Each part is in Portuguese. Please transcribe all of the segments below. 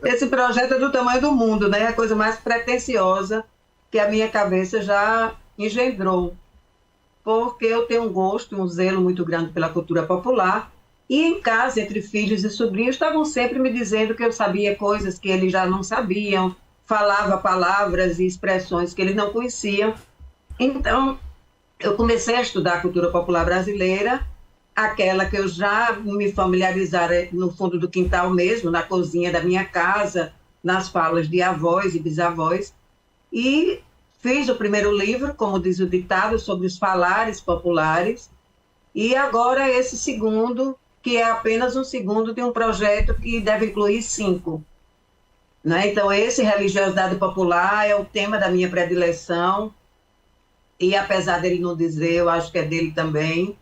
Esse projeto é do tamanho do mundo, né? É a coisa mais pretensiosa que a minha cabeça já engendrou, porque eu tenho um gosto, um zelo muito grande pela cultura popular, e em casa, entre filhos e sobrinhos, estavam sempre me dizendo que eu sabia coisas que eles já não sabiam, falava palavras e expressões que eles não conheciam. Então, eu comecei a estudar a cultura popular brasileira, aquela que eu já me familiarizara no fundo do quintal mesmo, na cozinha da minha casa, nas falas de avós e bisavós, e fiz o primeiro livro, como diz o ditado, sobre os falares populares, e agora esse segundo, que é apenas um segundo de um projeto que deve incluir 5. Né? Então, esse Religiosidade Popular é o tema da minha predileção, e apesar dele não dizer, eu acho que é dele também,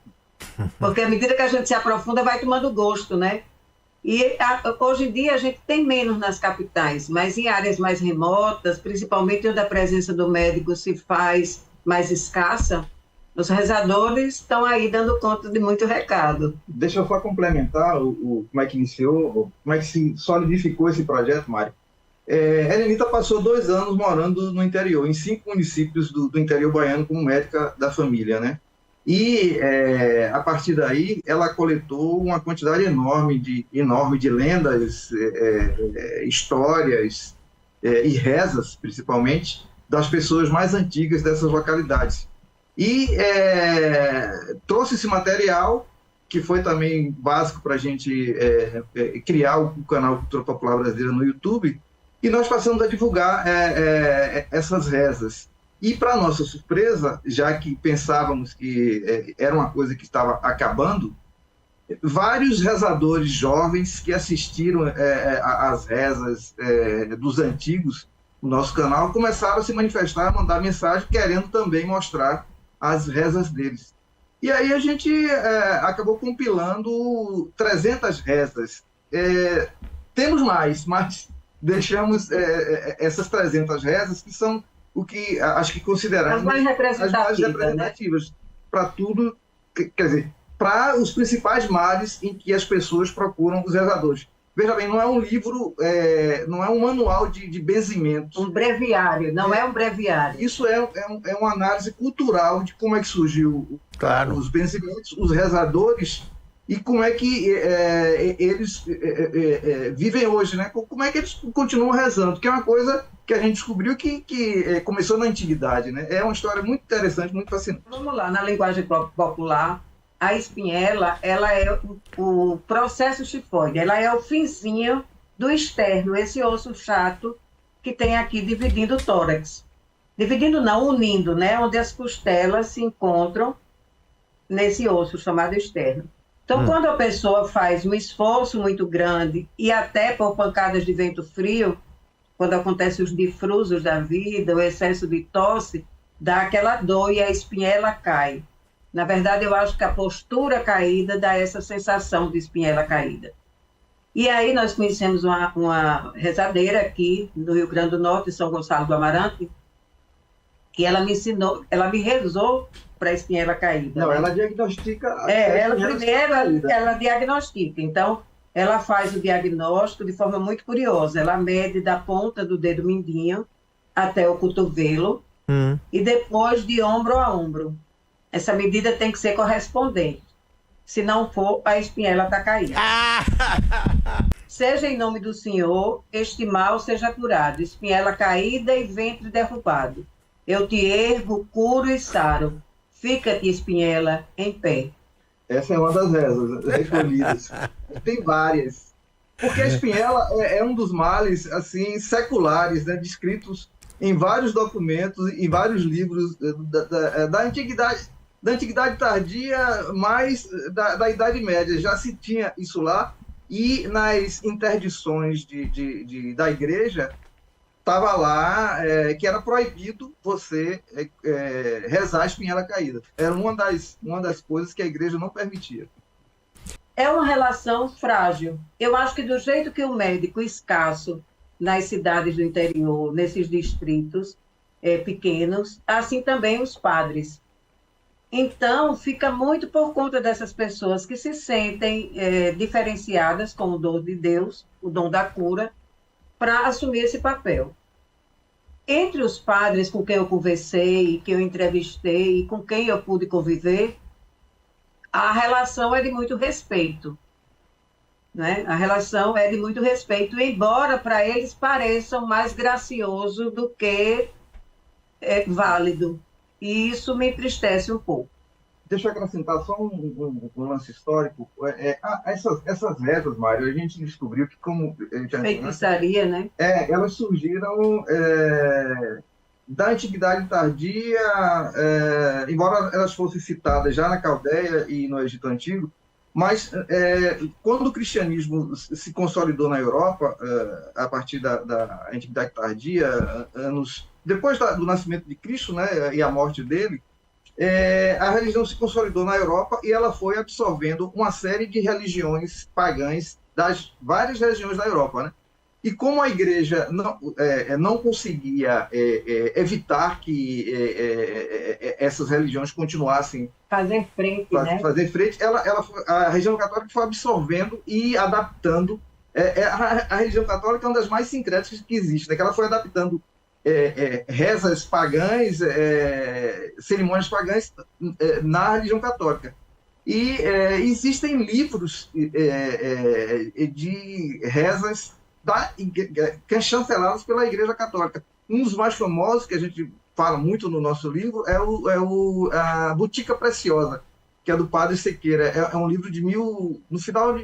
porque à medida que a gente se aprofunda, vai tomando gosto, né? E hoje em dia a gente tem menos nas capitais, mas em áreas mais remotas, principalmente onde a presença do médico se faz mais escassa, os rezadores estão aí dando conta de muito recado. Deixa eu só complementar como é que iniciou, como é que se solidificou esse projeto, Mário. Helenita passou 2 anos morando no interior, em 5 municípios do interior baiano, como médica da família, né? E, a partir daí, ela coletou uma quantidade enorme de lendas, histórias e rezas, principalmente, das pessoas mais antigas dessas localidades. E trouxe esse material, que foi também básico para a gente criar o canal Cultura Popular Brasileira no YouTube, e nós passamos a divulgar essas rezas. E, para nossa surpresa, já que pensávamos que era uma coisa que estava acabando, vários rezadores jovens que assistiram às rezas dos antigos no nosso canal começaram a se manifestar, a mandar mensagem querendo também mostrar as rezas deles. E aí a gente acabou compilando 300 rezas. Temos mais, mas deixamos essas 300 rezas, que são o que acho que consideramos as mais representativas, né? Para tudo, quer dizer, para os principais males em que as pessoas procuram os rezadores. Veja bem, não é um livro, não é um manual de benzimentos. Um breviário, não é um breviário. Isso é uma análise cultural de como é que surgiu os benzimentos, os rezadores, e como é que eles vivem hoje, né? Como é que eles continuam rezando, que é uma coisa que a gente descobriu que começou na antiguidade, né? É uma história muito interessante, muito fascinante. Vamos lá, na linguagem popular, a espinhela, ela é o processo tifoide, ela é o finzinho do externo, esse osso chato que tem aqui dividindo o tórax. Dividindo não, unindo, né? Onde as costelas se encontram nesse osso chamado externo. Então, quando a pessoa faz um esforço muito grande e até por pancadas de vento frio, quando acontecem os difrusos da vida, o excesso de tosse, dá aquela dor e a espinhela cai. Na verdade, eu acho que a postura caída dá essa sensação de espinhela caída. E aí nós conhecemos uma rezadeira aqui no Rio Grande do Norte, em São Gonçalo do Amarante, que ela me ensinou, ela me rezou para a espinhela caída. Não, né? Ela diagnostica... ela primeiro, ela diagnostica. Então, ela faz o diagnóstico de forma muito curiosa. Ela mede da ponta do dedo mindinho até o cotovelo e depois de ombro a ombro. Essa medida tem que ser correspondente. Se não for, a espinhela está caída. Seja em nome do Senhor, este mal seja curado. Espinhela caída e ventre derrubado. Eu te ergo, curo e saro. Fica-te, espinhela, em pé. Essa é uma das rezas recolhidas. Tem várias. Porque a espinhela é um dos males assim, seculares, né, descritos em vários documentos, em vários livros da antiguidade tardia, mais da Idade Média. Já se tinha isso lá, e nas interdições da igreja estava lá que era proibido você rezar a espinhela caída. Era uma das coisas que a igreja não permitia. É uma relação frágil. Eu acho que do jeito que o médico escasso nas cidades do interior, nesses distritos pequenos, assim também os padres. Então, fica muito por conta dessas pessoas que se sentem diferenciadas com o dom de Deus, o dom da cura, para assumir esse papel. Entre os padres com quem eu conversei, que eu entrevistei, e com quem eu pude conviver, a relação é de muito respeito, né? A relação é de muito respeito, embora para eles pareçam mais gracioso do que válido. E isso me entristece um pouco. Deixa eu acrescentar só um lance histórico. Essas rezas, Mário, a gente descobriu que, como feitiçaria, né? Elas surgiram da Antiguidade Tardia, embora elas fossem citadas já na Caldeia e no Egito Antigo, mas quando o cristianismo se consolidou na Europa, a partir da Antiguidade Tardia, depois do nascimento de Cristo, né, e a morte dele, a religião se consolidou na Europa e ela foi absorvendo uma série de religiões pagãs das várias regiões da Europa, né? E como a igreja não conseguia evitar que essas religiões continuassem fazer frente, a religião católica foi absorvendo e adaptando. A religião católica é uma das mais sincréticas que existe, né? Que ela foi adaptando rezas pagãs, cerimônias pagãs na religião católica. E existem livros de rezas chanceladas pela Igreja Católica. Um dos mais famosos, que a gente fala muito no nosso livro, é a Botica Preciosa, que é do Padre Sequeira. É um livro no final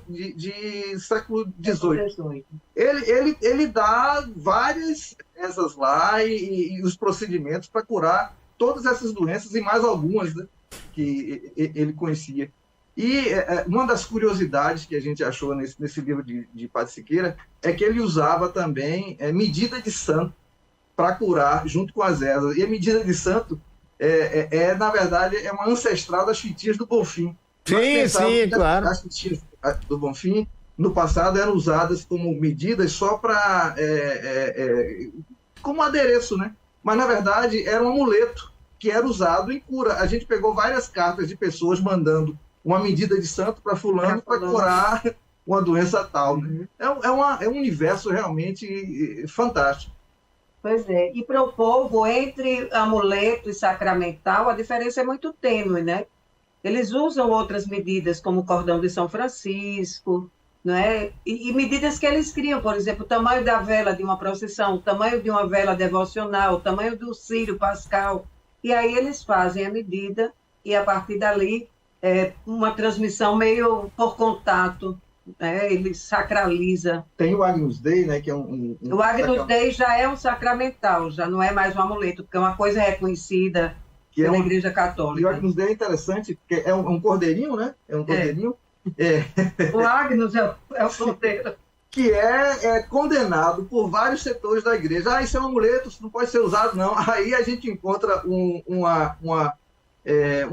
de século XVIII. Ele dá várias rezas lá e os procedimentos para curar todas essas doenças e mais algumas, né, que ele conhecia. E uma das curiosidades que a gente achou nesse livro de Padre Siqueira é que ele usava também medida de santo para curar junto com as rezas. E a medida de santo na verdade, é uma ancestral das fitinhas do Bonfim. Sim, claro. As fitinhas do Bonfim, no passado, eram usadas como medidas só para como adereço, né? Mas, na verdade, era um amuleto que era usado em cura. A gente pegou várias cartas de pessoas mandando uma medida de santo para fulano para curar uma doença tal. Né? É um universo realmente fantástico. Pois é. E para o povo, entre amuleto e sacramental, a diferença é muito tênue, né? Eles usam outras medidas, como o cordão de São Francisco, né? E medidas que eles criam, por exemplo, o tamanho da vela de uma procissão, o tamanho de uma vela devocional, o tamanho do círio pascal. E aí eles fazem a medida e, a partir dali, uma transmissão meio por contato, né? Ele sacraliza. Tem o Agnus Dei, né? Que é o Agnus Dei já é um sacramental, já não é mais um amuleto, porque é uma coisa reconhecida pela Igreja Católica. E o Agnus Dei é interessante, porque é um cordeirinho, né? É um cordeirinho. O Agnus é o cordeiro. Que é condenado por vários setores da igreja. Isso é um amuleto, isso não pode ser usado, não. Aí a gente encontra um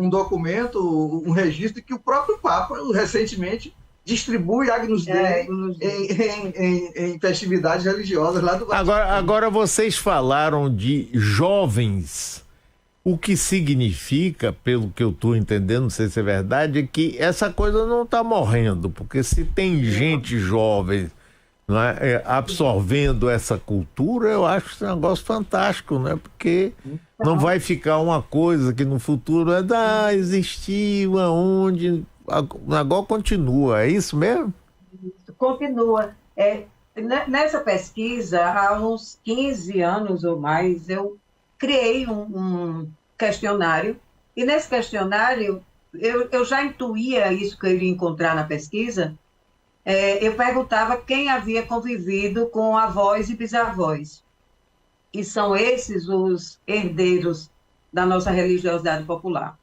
documento, um registro que o próprio Papa, recentemente, distribui Agnus Dei em festividades religiosas lá do Vaticano. Agora vocês falaram de jovens. O que significa, pelo que eu estou entendendo, não sei se é verdade, é que essa coisa não está morrendo, porque se tem gente jovem, né, absorvendo essa cultura, eu acho esse negócio fantástico, né? Porque não vai ficar uma coisa que no futuro existiu, aonde... O negócio continua, é isso mesmo? Continua. Nessa pesquisa, há uns 15 anos ou mais, eu criei um questionário, e nesse questionário eu já intuía isso que eu iria encontrar na pesquisa. Eu perguntava quem havia convivido com avós e bisavós. E são esses os herdeiros da nossa religiosidade popular.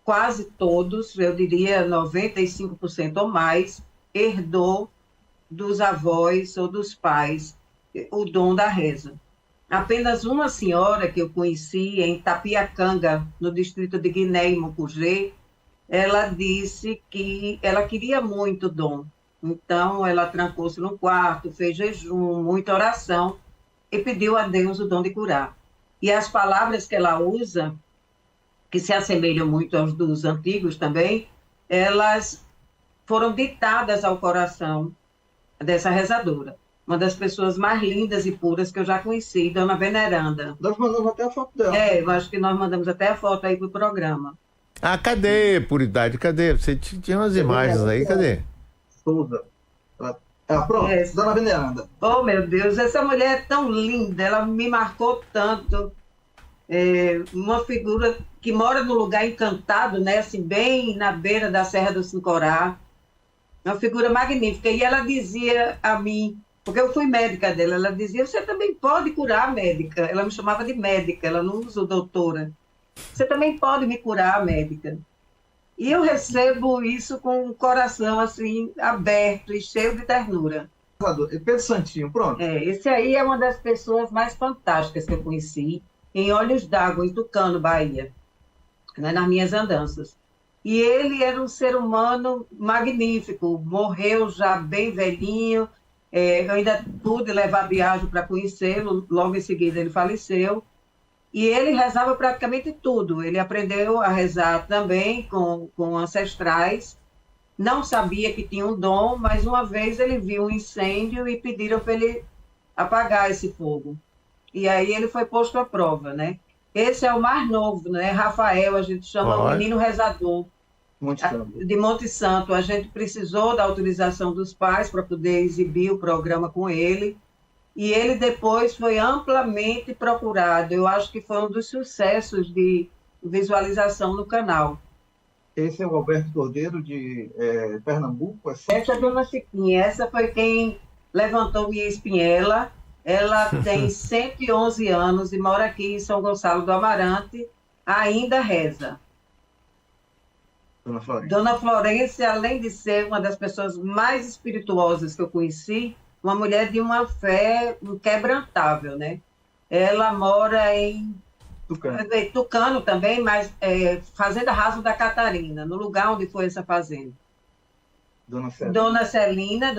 Quase todos, eu diria 95% ou mais, herdou dos avós ou dos pais o dom da reza. Apenas uma senhora que eu conheci em Tapiacanga, no distrito de Guiné e Mucugê, ela disse que ela queria muito o dom. Então, ela trancou-se no quarto, fez jejum, muita oração e pediu a Deus o dom de curar. E as palavras que ela usa, que se assemelham muito aos dos antigos também, elas foram ditadas ao coração dessa rezadora. uma das pessoas mais lindas e puras que eu já conheci, Dona Veneranda. Nós mandamos até a foto dela. Eu acho que nós mandamos até a foto aí pro programa. Ah, cadê, Puridade? Cadê? Você tinha umas imagens aí, cadê? Souza. Pronto, Dona Veneranda. Oh, meu Deus, essa mulher é tão linda, ela me marcou tanto. Uma figura que mora num lugar encantado, né? Assim, bem na beira da Serra do Sincorá. Uma figura magnífica. E ela dizia a mim, porque eu fui médica dela, ela dizia, você também pode curar, médica. Ela me chamava de médica, ela não usa doutora. Você também pode me curar, médica. E eu recebo isso com o coração assim aberto e cheio de ternura. Pedro Santinho, pronto. Esse aí é uma das pessoas mais fantásticas que eu conheci em Olhos d'Água, em Tucano, Bahia, né, nas minhas andanças. E ele era um ser humano magnífico, morreu já bem velhinho, eu ainda pude levar viagem para conhecê-lo, logo em seguida ele faleceu. E ele rezava praticamente tudo. Ele aprendeu a rezar também com ancestrais. Não sabia que tinha um dom, mas uma vez ele viu um incêndio e pediram para ele apagar esse fogo. E aí ele foi posto à prova, né? Esse é o mais novo, né? Rafael, a gente chama o menino rezador de Monte Santo. A gente precisou da autorização dos pais para poder exibir o programa com ele. E ele depois foi amplamente procurado. Eu acho que foi um dos sucessos de visualização no canal. Esse é o Alberto Cordeiro, de Pernambuco? Essa é a Dona Chiquinha. Essa foi quem levantou minha espinhela. Ela tem 111 anos e mora aqui em São Gonçalo do Amarante. Ainda reza. Dona Florência, além de ser uma das pessoas mais espirituosas que eu conheci, uma mulher de uma fé inquebrantável, né? Ela mora em Tucano também, mas Fazenda Raso da Catarina, no lugar onde foi essa fazenda. Dona Celina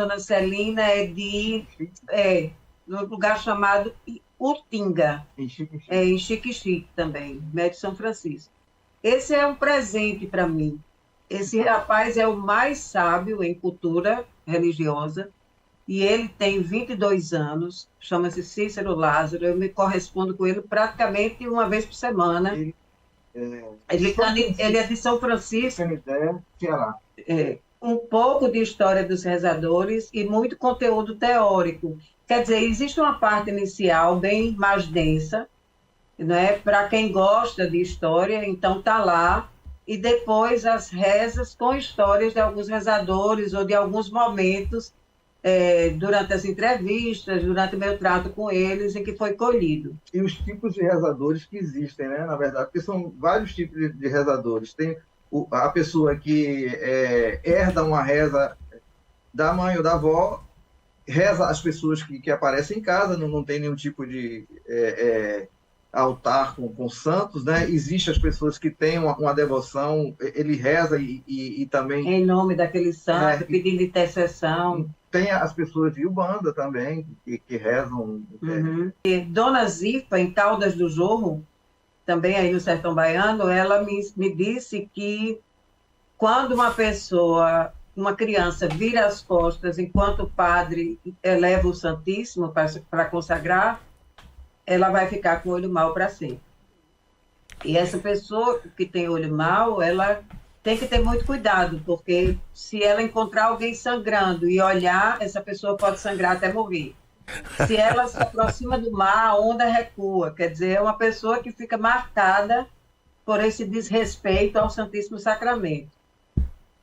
é no lugar chamado Utinga, em Xique-Xique também, Médio São Francisco. Esse é um presente para mim. Esse rapaz é o mais sábio em cultura religiosa, e ele tem 22 anos, chama-se Cícero Lázaro, eu me correspondo com ele praticamente uma vez por semana. Ele é de São Francisco. Ceará. Um pouco de história dos rezadores e muito conteúdo teórico. Quer dizer, existe uma parte inicial bem mais densa, né? Para quem gosta de história, então está lá, e depois as rezas com histórias de alguns rezadores ou de alguns momentos durante as entrevistas, durante o meu trato com eles, em que foi colhido. E os tipos de rezadores que existem, né? Na verdade, porque são vários tipos de rezadores. Tem a pessoa que herda uma reza da mãe ou da avó, reza as pessoas que aparecem em casa, não tem nenhum tipo de altar com santos, né? Existem as pessoas que têm uma devoção, ele reza e também... Em nome daquele santo, pedindo intercessão. Tem as pessoas de Ubanda também, que rezam. E Dona Zifa, em Caldas do Jorro, também aí no Sertão Baiano, ela me disse que quando uma criança vira as costas enquanto o padre eleva o Santíssimo para consagrar, ela vai ficar com o olho mau para sempre. E essa pessoa que tem olho mau, ela tem que ter muito cuidado, porque se ela encontrar alguém sangrando e olhar, essa pessoa pode sangrar até morrer. Se ela se aproxima do mar, a onda recua. Quer dizer, é uma pessoa que fica marcada por esse desrespeito ao Santíssimo Sacramento.